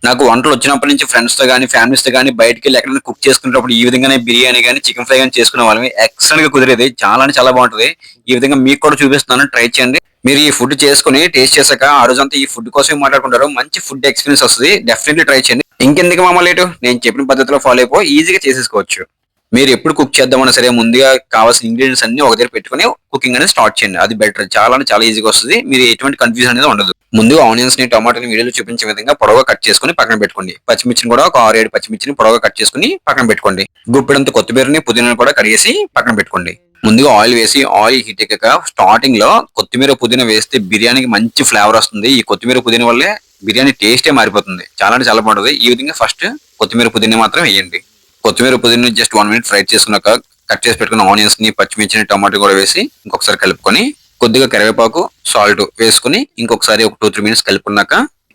నాకు వంటలు వచ్చినప్పటి నుంచి ఫ్రెండ్స్ తో గానీ, ఫ్యామిలీస్ తో గానీ బయటికెళ్ళి ఎక్కడైనా కుక్ చేసుకునేటప్పుడు ఈ విధంగానే బిర్యానీ గానీ, చికెన్ ఫ్రై గానీ చేసుకునే వాళ్ళమి. ఎక్సలెంట్‌గా కుదిరేది. చాలా అంటే చాలా బావుంటది. ఈ విధంగా మీకు కూడా చూపిస్తున్నాను. ట్రై చేయండి. మీరు ఈ ఫుడ్ చేసుకొని టేస్ట్ చేసాక ఆ రోజంతా ఈ ఫుడ్ కోసమే మాట్లాడుకుంటారు. మంచి ఫుడ్ ఎక్స్‌పీరియన్స్ వస్తది. డెఫినైట్‌లీ ట్రై చేయండి. ఇంకెందుకు మామ లేటు? నేను చెప్పిన పద్ధతిలో ఫాలో అయిపో ఈజీగా చేసేసుకోవచ్చు. మీరు ఎప్పుడు కుక్ చేద్దామన్నా సరే ముందుగా కావాల్సిన ఇంగ్రీడియెంట్స్ అన్నీ ఒక దగ్గర పెట్టుకొని కుకింగ్ అనేది స్టార్ట్ చేయండి. అది బెటర్. చాలా అంటే చాలా ఈజీగా వస్తది. మీరు ఎటువంటి కన్‌ఫ్యూజన్ అనేది ఉండదు. ముందుగా ఆనియన్స్‌ని, టమాటాని వీడియోలో చూపించే విధంగా పొడవుగా కట్ చేసుకొని పక్కన పెట్టుకోండి. పచ్చిమిర్చిని కూడా ఒక 6, 7 పచ్చిమిర్చిని పొడవుగా కట్ చేసుకొని పక్కన పెట్టుకోండి. గుప్పెడంత కొత్తిమీరని, పుదీనాని కూడా కడిగేసి పక్కన పెట్టుకోండి. ముందుగా ఆయిల్ వేసి ఆయిల్ హీట్ ఎక్కాక స్టార్టింగ్‌లో కొత్తిమీర, పుదీనా వేస్తే బిర్యానీకి మంచి ఫ్లేవర్ వస్తుంది. ఈ కొత్తిమీర, పుదీనా వల్లే బిర్యానీ టేస్టే మారిపోతుంది. చాలా అంటే చాలా బాగుంటది. ఈ విధంగా ఫస్ట్ కొత్తిమీర, పుదీనా మాత్రం వేయండి. కొత్తిమీర, పుదీనాని జస్ట్ 1 మినిట్ ఫ్రై చేసుకున్నాక కట్ చేసి పెట్టుకున్న ఆనియన్స్‌ని, పచ్చిమిర్చిని, టమాటో కూడా వేసి ఇంకొకసారి కలుపుకొని కొద్దిగా కరివేపాకు, సాల్ట్ వేసుకొని ఇంకొకసారి ఒక 2, 3 మినిట్స్ కలుపుకున్నాక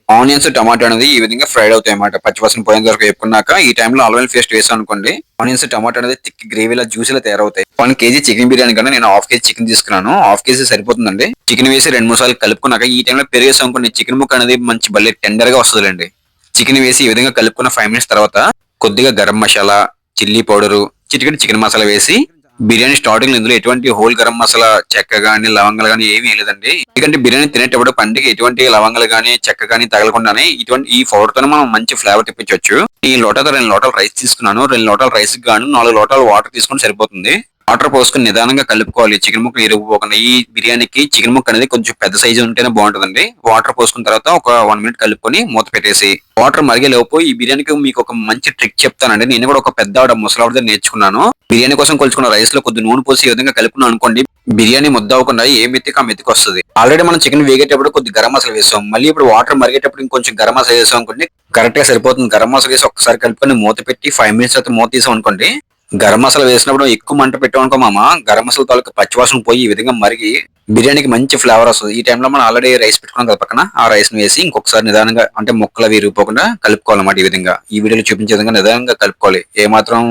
ఆనియన్స్, టమాటో అనేది ఈ విధంగా ఫ్రైడ్ అవుతాయన్నమాట. పచ్చి వాసన పోయేంత వరకు వేపుకున్నాక ఈ టైంలో అల్లం వెల్లుల్లి పేస్ట్ వేసామనుకోండి ఆనియన్స్, టమాటో అనేది థిక్ గ్రేవీలా జ్యూసీలా తయారవుతాయి. 1 కేజీ చికెన్ బిర్యానీ కన్నా నేను హాఫ్ కేజీ చికెన్ తీసుకున్నాను. హాఫ్ కేజీ సరిపోతుందండి. చికెన్ వేసి 2, 3 సార్లు కలుపుకున్నాక ఈ టైంలో పెరిగేసామనుకోండి చికెన్ ముక్క అనేది మంచి భలే టెండర్‌గా వస్తదండి. చికెన్ వేసి ఈ విధంగా కలుపుకున్న 5 మినిట్స్ తర్వాత కొద్దిగా గరం మసాలా, చిల్లీ పౌడరు, చిటికెడు చికెన్ మసాలా వేసి బిర్యానీ స్టార్టింగ్ లో ఇందులో ఎటువంటి హోల్ గరం మసాలా, చెక్క గానీ, లవంగాలు గానీ ఏమీ వేయలేదండి. ఎందుకంటే బిర్యానీ తినేటప్పుడు పంటికి ఎటువంటి లవంగాలు గానీ, చెక్క గానీ తగలకుండానే ఇటువంటి ఈ పౌడర్ తోనే మనం మంచి ఫ్లేవర్ తెప్పించొచ్చు. ఈ లోటాతో 2 లోటాలు రైస్ తీసుకున్నాను. 2 లోటాల రైస్‌కి గాను 4 లోటాలు వాటర్ తీసుకుంటే సరిపోతుంది. వాటర్ పోసుకొని నిదానంగా కలుపుకోవాలి. చికెన్ ముక్కలు ఇరిగిపోకుండా. ఈ బిర్యానీకి చికెన్ ముక్క అనేది కొంచెం పెద్ద సైజు ఉంటేనే బాగుంటదండి. వాటర్ పోసుకున్న తర్వాత ఒక 1 మినిట్ కలుపుకొని మూత పెట్టేసి వాటర్ మరిగేలోపు ఈ బిర్యానీకి మీకు ఒక మంచి ట్రిక్ చెప్తానండి. నేను కూడా ఒక పెద్దావిడ ముసలావిడ దగ్గర నేర్చుకున్నాను. బిర్యానీ కోసం కొలుచుకున్న రైస్ లో కొద్ది నూనె పోసి ఈ విధంగా కలుపుకున్నాం అనుకోండి బిర్యానీ ముద్ద అవ్వకుండా ఏ మెత్తికి ఆ మెత్తికి వస్తది. ఆల్రెడీ మనం చికెన్ వేగేటప్పుడు కొద్ది గరం మసాలా వేసాం. మళ్ళీ ఇప్పుడు వాటర్ మరిగేటప్పుడు ఇంకొంచెం గరం మసాలా వేసాం అనుకోండి కరెక్ట్ గా సరిపోతుంది. గరం మసాలా వేసి ఒక్కసారి కలుపుకొని మూత పెట్టి 5 మినిట్స్ తర్వాత మూత తీసాం అనుకోండి గరం మసాలా వేసినప్పుడు ఎక్కువ మంట పెట్టామనుకో మామ గరం మసాలా తాలూకు పచ్చివాసన పోయి ఈ విధంగా మరిగి బిర్యానీకి మంచి ఫ్లేవర్ వస్తుంది. ఈ టైంలో మనం ఆల్రెడీ రైస్ పెట్టుకున్నాం కదా పక్కన ఆ రైస్ ని వేసి ఇంకొకసారి నిదానంగా అంటే ముక్కలు విరిగిపోకుండా కలుపుకోవాలన్నమాట. ఈ విధంగా ఈ వీడియోలో చూపించే విధంగా నిదానంగా కలుపుకోవాలి. ఏ మాత్రం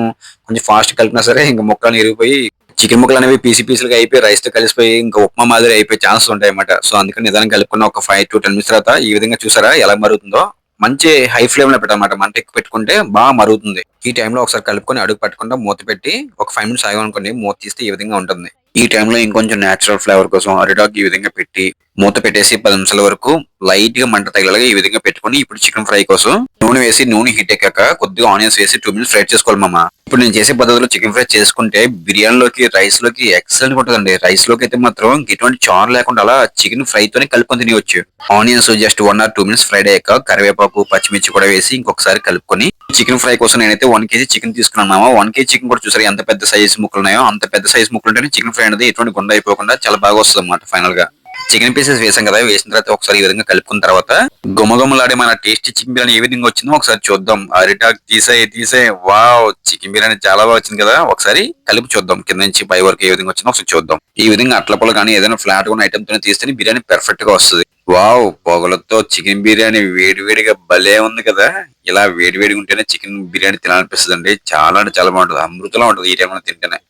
కొంచెం ఫాస్ట్ కలిపినా సరే ఇంకా ముక్కలు విరిగిపోయి చికెన్ ముక్కలు అనేవి పీసులుగా అయిపోయి రైస్ తో కలిసిపోయి ఇంకా ఉప్మా మాదిరి అయిపోయి ఛాన్సెస్ ఉంటాయి అన్నమాట. సో అందుకని నిదానం కలుపుకున్న ఒక 5 to 10 మినిట్స్ తర్వాత ఈ విధంగా చూసారా ఎలా మరుగుతుందో మంచి హై ఫ్లేమ్ లో పెట్టాలన్నమాట. మంట ఎక్కువ పెట్టుకుంటే బాగా మరుగుతుంది. ఈ టైంలో ఒకసారి కలుపుకొని అడుగు పట్టకుండా మూత పెట్టి ఒక 5 మినిట్స్ ఆగామనుకోండి మూత తీస్తే ఈ విధంగా ఉంటుంది. ఈ టైంలో ఇంకొంచెం నేచురల్ ఫ్లేవర్ కోసం అరిటాకు ఈ విధంగా పెట్టి మూత పెట్టేసి 10 నిమిషాల వరకు లైట్ గా మంట తగిలేలాగా ఈ విధంగా పెట్టుకొని ఇప్పుడు చికెన్ ఫ్రై కోసం నూనె వేసి నూనె హీట్ ఎక్కాక కొద్దిగా ఆనియన్స్ వేసి 2 మినిట్స్ ఫ్రై చేసుకోవాలి మామ. ఇప్పుడు నేను చేసే పద్ధతిలో చికెన్ ఫ్రై చేసుకుంటే బిర్యానీలోకి రైస్ లోకి ఎక్సలెంట్ ఉంటుందండి. రైస్ లోకి అయితే మాత్రం ఎటువంటి చారు లేకుండా అలా చికెన్ ఫ్రై తోనే కలుపుకొని తినవచ్చు. Onions just 1 or 2 minutes fried అయ్యాక కరివేపాకు, పచ్చిమిర్చి కూడా వేసి ఇంకొకసారి కలుపుకొని చికెన్ ఫ్రై కోసం నేనైతే 1 కేజీ చికెన్ తీసుకున్నాను మామ. 1 కేజీ చికెన్ కూడా చూసారు ఎంత పెద్ద సైజ్ ముక్కలు ఉన్నాయో అంత పెద్ద సైజ్ ముక్కలు ఉంటేనే చికెన్ ఫ్రై అనేది ఎటువంటి గుండ అయిపోకుండా చాలా బాగా వస్తుంది అన్నమాట. ఫైనల్ గా చికెన్ పీసెస్ వేసాం కదా వేసిన తర్వాత ఒకసారి ఈ విధంగా కలుపుకున్న తర్వాత గుమగుమలాడే మన టేస్టీ చికెన్ బిర్యానీ ఏ విధంగా వచ్చిందో ఒకసారి చూద్దాం. అరిటాక్ తీసే వావ్ చికెన్ బిర్యానీ చాలా బాగా వచ్చింది కదా. ఒకసారి కలిపి చూద్దాం కింద నుంచి పై వరకు ఏ విధంగా వచ్చిందో ఒకసారి చూద్దాం. ఈ విధంగా అట్లపొల కానీ ఏదైనా ఫ్లాట్ ఉన్న ఐటమ్ తో తీస్తేనే బిర్యానీ పెర్ఫెక్ట్ గా వస్తుంది. వావ్ పొగలతో చికెన్ బిర్యానీ వేడివేడిగా భలే ఉంది కదా. ఇలా వేడివేడిగా ఉంటేనే చికెన్ బిర్యానీ తినాలనిపిస్తుంది అండి. చాలా అంటే చాలా బాగుంటుంది. అమృతంలా ఉంటుంది ఈ టైంలో తింటేనే.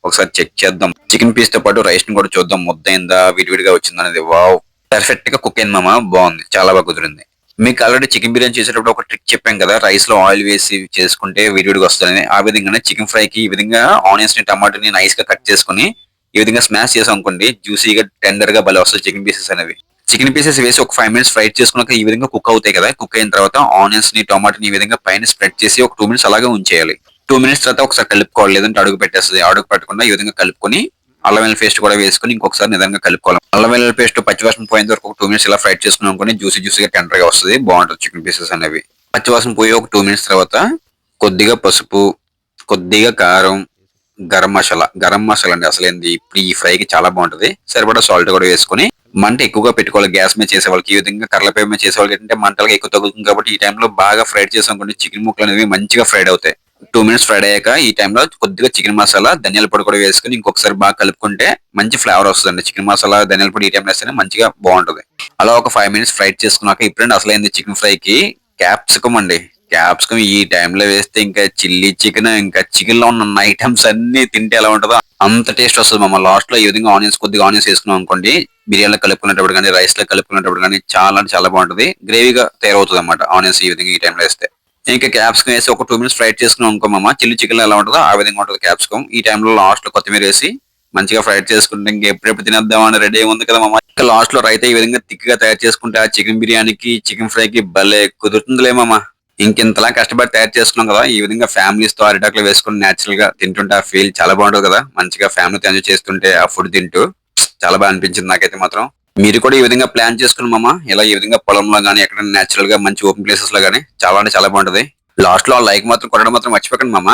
ఒకసారి చెక్ చేద్దాం. చికెన్ పీస్ తో పాటు రైస్ ని కూడా చూద్దాం ముద్దయిందా విడివిడిగా వచ్చిందా అనేది. వావ్ పర్ఫెక్ట్ గా కుక్ అయింది మామ. బాగుంది చాలా బాగా కుదిరింది. మీకు ఆల్రెడీ చికెన్ బిర్యానీ చేసేటప్పుడు ఒక ట్రిక్ చెప్పాం కదా రైస్ లో ఆయిల్ వేసి చేసుకుంటే విడివిడిగా వస్తుందని. ఆ విధంగానే చికెన్ ఫ్రై కి ఈ విధంగా ఆనియన్స్ ని టమాటోని నైస్ గా కట్ చేసుకుని ఈ విధంగా స్మాష్ చేసాం అనుకోండి జ్యూసీగా టెండర్ గా భలే వస్తుంది చికెన్ పీసెస్ అనేవి. చికెన్ పీసెస్ వేసి ఒక 5 మినిట్స్ ఫ్రై చేసుకున్నాక ఈ విధంగా కుక్ అవుతాయి కదా. కుక్ అయిన తర్వాత ఆనియన్స్ ని టమాటోని ఈ విధంగా పైన స్ప్రెడ్ చేసి ఒక 2 మినిట్స్ అలాగే ఉంచేయాలి. 2 మినిట్స్ తర్వాత ఒకసారి కలుపుకోవాలి. లేదంటే అడుగు పెట్టేస్తుంది. అడుగు పెట్టకుండా ఈ విధంగా కలుపుకొని అల్లం వెల్లుల్లి పేస్ట్ కూడా వేసుకొని ఇంకొకసారి నిదానంగా కలుపుకోవాలి. అల్లం వెల్లుల్లి పేస్ట్ పచ్చివాసన పోయేంత వరకు ఒక 2 మినిట్స్ ఇలా ఫ్రై చేసుకున్నాం అనుకోని జ్యూసీగా టెండర్ గా వస్తుంది. బాగుంటుంది చికెన్ పీసెస్ అనేవి. పచ్చివాసన పోయి ఒక 2 మినిట్స్ తర్వాత కొద్దిగా పసుపు, కొద్దిగా కారం, గరం మసాలా అండి అసలేంది ఇప్పుడు ఈ ఫ్రైకి చాలా బాగుంటది. సరిపడా సాల్ట్ కూడా వేసుకొని మంట ఎక్కువగా పెట్టుకోవాలి. గ్యాస్ మీద చేసే వాళ్ళకి ఈ విధంగా కర్రలపై మీద చేసే వాళ్ళకి ఏంటంటే మంటలుగా ఎక్కువ తగ్గుతుంది కాబట్టి ఈ టైంలో బాగా ఫ్రైడ్ చేసాం అనుకోండి చికెన్ ముక్కలు అనేవి మంచిగా ఫ్రైడ్ అవుతాయి. 2 మినిట్స్ ఫ్రైడ్ అయ్యాక ఈ టైంలో కొద్దిగా చికెన్ మసాలా, ధనియాల పొడి కూడా వేసుకొని ఇంకొకసారి బాగా కలుపుకుంటే మంచి ఫ్లేవర్ వస్తుందండి. చికెన్ మసాలా, ధనియాల పొడి ఈ టైంలో వేస్తేనే మంచిగా బాగుంటది. అలా ఒక 5 మినిట్స్ ఫ్రైడ్ చేసుకున్నాక ఇప్పుడంటే అసలైంది చికెన్ ఫ్రైకి క్యాప్సికం అండి. క్యాప్సికం ఈ టైంలో వేస్తే ఇంకా చిల్లీ చికెన్ ఇంకా చికెన్ లో ఉన్న ఐటమ్స్ అన్ని తింటే ఎలా ఉంటుందో అంత టేస్ట్ వస్తుంది మామ. లాస్ట్ లో ఈ విధంగా కొద్దిగా ఆనియన్స్ వేసుకున్నాం అనుకోండి బిర్యానీలో కలుపుకునేటప్పుడు కానీ రైస్ లో కలుపుకునేటప్పుడు కానీ చాలా అంటే చాలా బాగుంటది. గ్రేవీగా తయారవుతుంది అనమాట ఆనియన్స్ ఈ విధంగా ఈ టైంలో వేస్తే. ఇంకా క్యాప్సికం వేసి ఒక 2 మినిట్స్ ఫ్రై చేసుకున్నాం అనుకో మామ, చిల్లీ చికెన్ ఎలా ఉంటుందో ఆ విధంగా ఉంటుంది క్యాప్సికం. ఈ టైంలో లాస్ట్ లో కొత్తిమీర వేసి మంచిగా ఫ్రై చేసుకుంటే ఇంక ఎప్పుడెప్పుడు తినేద్దాం అని రెడీ ఉంది కదా మామ. ఇంకా లాస్ట్ లో రైతా ఈ విధంగా థిక్ గా తయారు చేసుకుంటే ఆ చికెన్ బిర్యానీకి చికెన్ ఫ్రై కి భలే కుదురుతుందిలే మామ. ఇంకెంతలా కష్టపడి తయారు చేసుకున్నాం కదా, ఈ విధంగా ఫ్యామిలీస్ తో అరిటాకులు వేసుకుని నేచురల్ గా తింటుంటే ఆ ఫీల్ చాలా బాగుంటుంది కదా. మంచిగా ఫ్యామిలీతో ఎంజాయ్ చేస్తుంటే ఆ ఫుడ్ తింటూ చాలా బాగా అనిపించింది నాకైతే మాత్రం. మీరు కూడా ఈ విధంగా ప్లాన్ చేసుకుని మామ, ఇలా ఈ విధంగా పొలంలో గానీ ఎక్కడ నేచురల్ గా మంచి ఓపెన్ ప్లేసెస్ లో గానీ చాలా అంటే చాలా బాగుంటది. లాస్ట్ లో లైక్ మాత్రం కొట్టడం మాత్రం మర్చిపోకండి మామ.